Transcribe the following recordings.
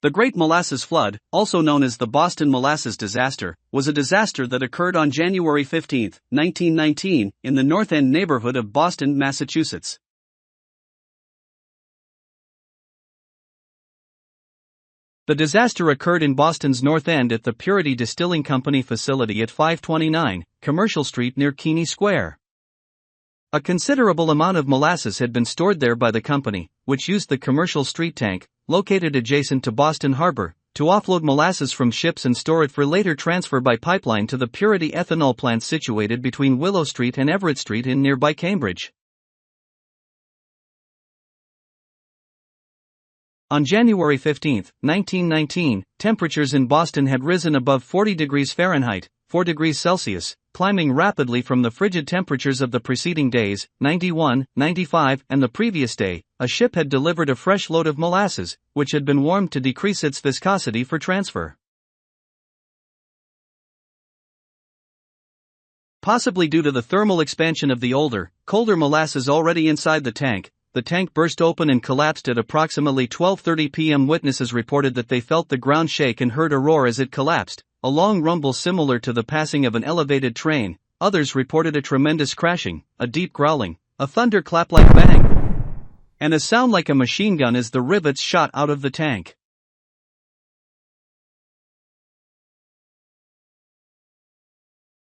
The Great Molasses Flood, also known as the Boston Molasses Disaster, was a disaster that occurred on January 15, 1919, in the North End neighborhood of Boston, Massachusetts. The disaster occurred in Boston's North End at the Purity Distilling Company facility at 529 Commercial Street near Keeney Square. A considerable amount of molasses had been stored there by the company, which used the Commercial Street tank, located adjacent to Boston Harbor, to offload molasses from ships and store it for later transfer by pipeline to the Purity ethanol plant situated between Willow Street and Everett Street in nearby Cambridge. On January 15, 1919, temperatures in Boston had risen above 40 degrees Fahrenheit, 4 degrees Celsius, climbing rapidly from the frigid temperatures of the preceding days, 91, 95, and the previous day. A ship had delivered a fresh load of molasses, which had been warmed to decrease its viscosity for transfer. Possibly due to the thermal expansion of the older, colder molasses already inside the tank burst open and collapsed at approximately 12:30 p.m. Witnesses reported that they felt the ground shake and heard a roar as it collapsed, a long rumble similar to the passing of an elevated train. Others reported a tremendous crashing, a deep growling, a thunderclap like bang, and a sound like a machine gun as the rivets shot out of the tank.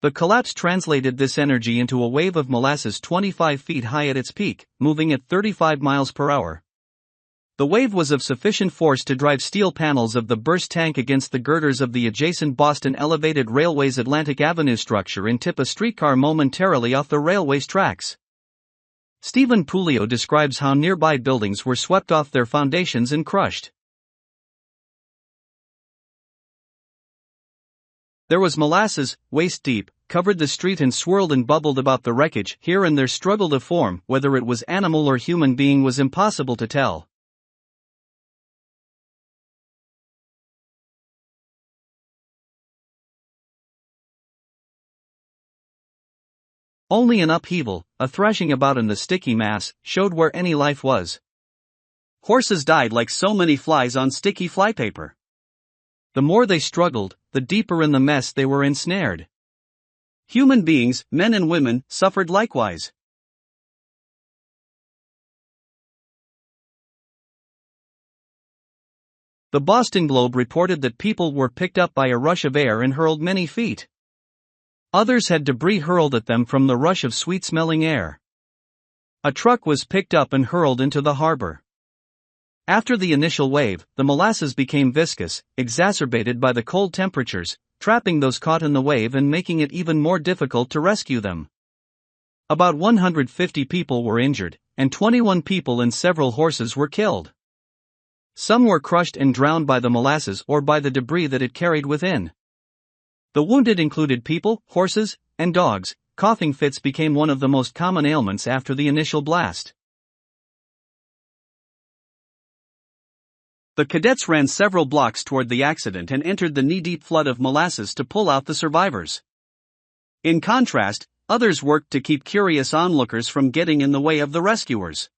The collapse translated this energy into a wave of molasses 25 feet high at its peak, moving at 35 miles per hour. The wave was of sufficient force to drive steel panels of the burst tank against the girders of the adjacent Boston Elevated Railway's Atlantic Avenue structure and tip a streetcar momentarily off the railway's tracks. Stephen Puleo describes how nearby buildings were swept off their foundations and crushed. There was molasses, waist deep, covered the street and swirled and bubbled about the wreckage. Here and there struggled a form. Whether it was animal or human being was impossible to tell. Only an upheaval, a thrashing about in the sticky mass, showed where any life was. Horses died like so many flies on sticky flypaper. The more they struggled, the deeper in the mess they were ensnared. Human beings, men and women, suffered likewise. The Boston Globe reported that people were picked up by a rush of air and hurled many feet. Others had debris hurled at them from the rush of sweet-smelling air. A truck was picked up and hurled into the harbor. After the initial wave, the molasses became viscous, exacerbated by the cold temperatures, trapping those caught in the wave and making it even more difficult to rescue them. About 150 people were injured, and 21 people and several horses were killed. Some were crushed and drowned by the molasses or by the debris that it carried within. The wounded included people, horses, and dogs. Coughing fits became one of the most common ailments after the initial blast. The cadets ran several blocks toward the accident and entered the knee-deep flood of molasses to pull out the survivors. In contrast, others worked to keep curious onlookers from getting in the way of the rescuers.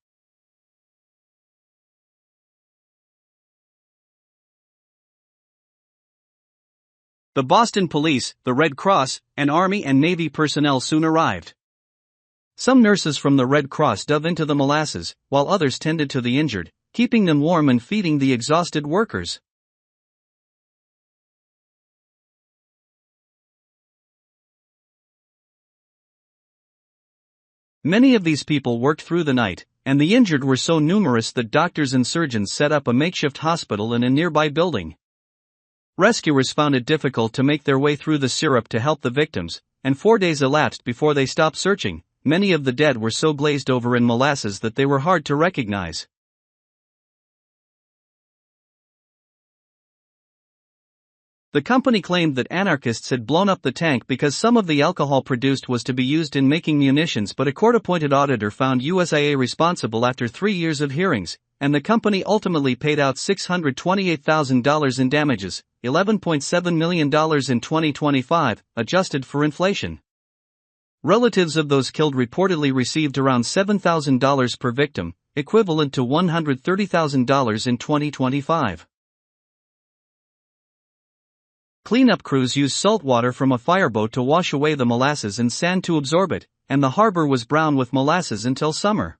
The Boston Police, the Red Cross, and Army and Navy personnel soon arrived. Some nurses from the Red Cross dove into the molasses, while others tended to the injured, keeping them warm and feeding the exhausted workers. Many of these people worked through the night, and the injured were so numerous that doctors and surgeons set up a makeshift hospital in a nearby building. Rescuers found it difficult to make their way through the syrup to help the victims, and 4 days elapsed before they stopped searching. Many of the dead were so glazed over in molasses that they were hard to recognize. The company claimed that anarchists had blown up the tank because some of the alcohol produced was to be used in making munitions, but a court-appointed auditor found USIA responsible after 3 years of hearings, and the company ultimately paid out $628,000 in damages, $11.7 million in 2025, adjusted for inflation. Relatives of those killed reportedly received around $7,000 per victim, equivalent to $130,000 in 2025. Cleanup crews used salt water from a fireboat to wash away the molasses and sand to absorb it, and the harbor was brown with molasses until summer.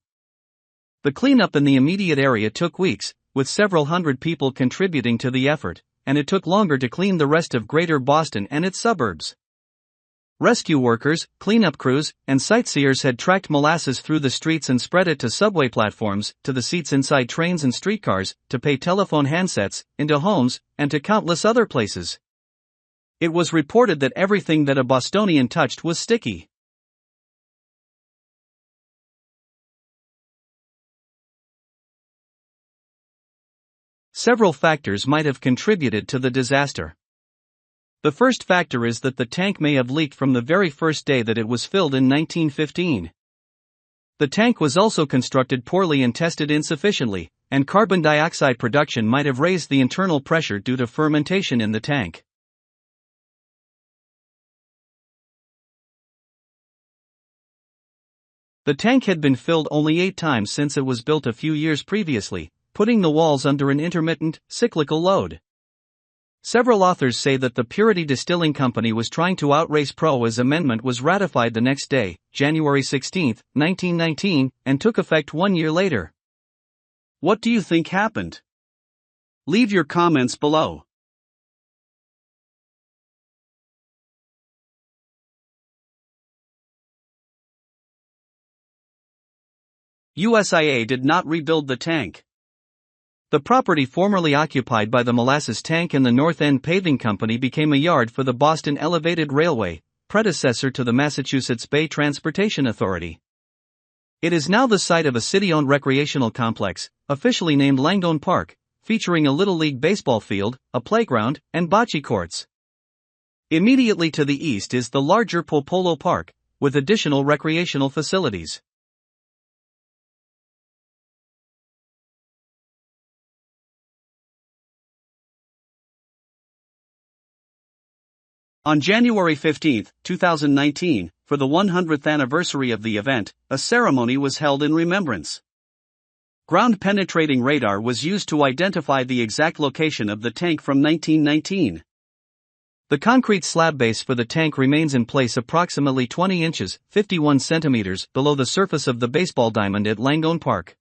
The cleanup in the immediate area took weeks, with several hundred people contributing to the effort, and it took longer to clean the rest of Greater Boston and its suburbs. Rescue workers, cleanup crews, and sightseers had tracked molasses through the streets and spread it to subway platforms, to the seats inside trains and streetcars, to pay telephone handsets, into homes, and to countless other places. It was reported that everything that a Bostonian touched was sticky. Several factors might have contributed to the disaster. The first factor is that the tank may have leaked from the very first day that it was filled in 1915. The tank was also constructed poorly and tested insufficiently, and carbon dioxide production might have raised the internal pressure due to fermentation in the tank. The tank had been filled only 8 times since it was built a few years previously, putting the walls under an intermittent, cyclical load. Several authors say that the Purity Distilling Company was trying to outrace Pro's amendment was ratified the next day, January 16, 1919, and took effect 1 year later. What do you think happened? Leave your comments below. USIA did not rebuild the tank. The property formerly occupied by the Molasses Tank and the North End Paving Company became a yard for the Boston Elevated Railway, predecessor to the Massachusetts Bay Transportation Authority. It is now the site of a city-owned recreational complex, officially named Langone Park, featuring a Little League baseball field, a playground, and bocce courts. Immediately to the east is the larger Popolo Park, with additional recreational facilities. On January 15, 2019, for the 100th anniversary of the event, a ceremony was held in remembrance. Ground-penetrating radar was used to identify the exact location of the tank from 1919. The concrete slab base for the tank remains in place approximately 20 inches, 51 centimeters, below the surface of the baseball diamond at Langone Park.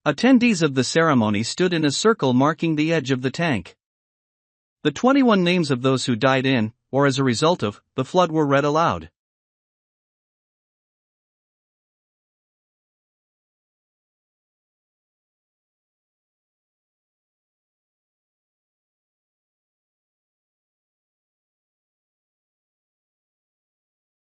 Attendees of the ceremony stood in a circle marking the edge of the tank. The 21 names of those who died in, or as a result of, the flood were read aloud.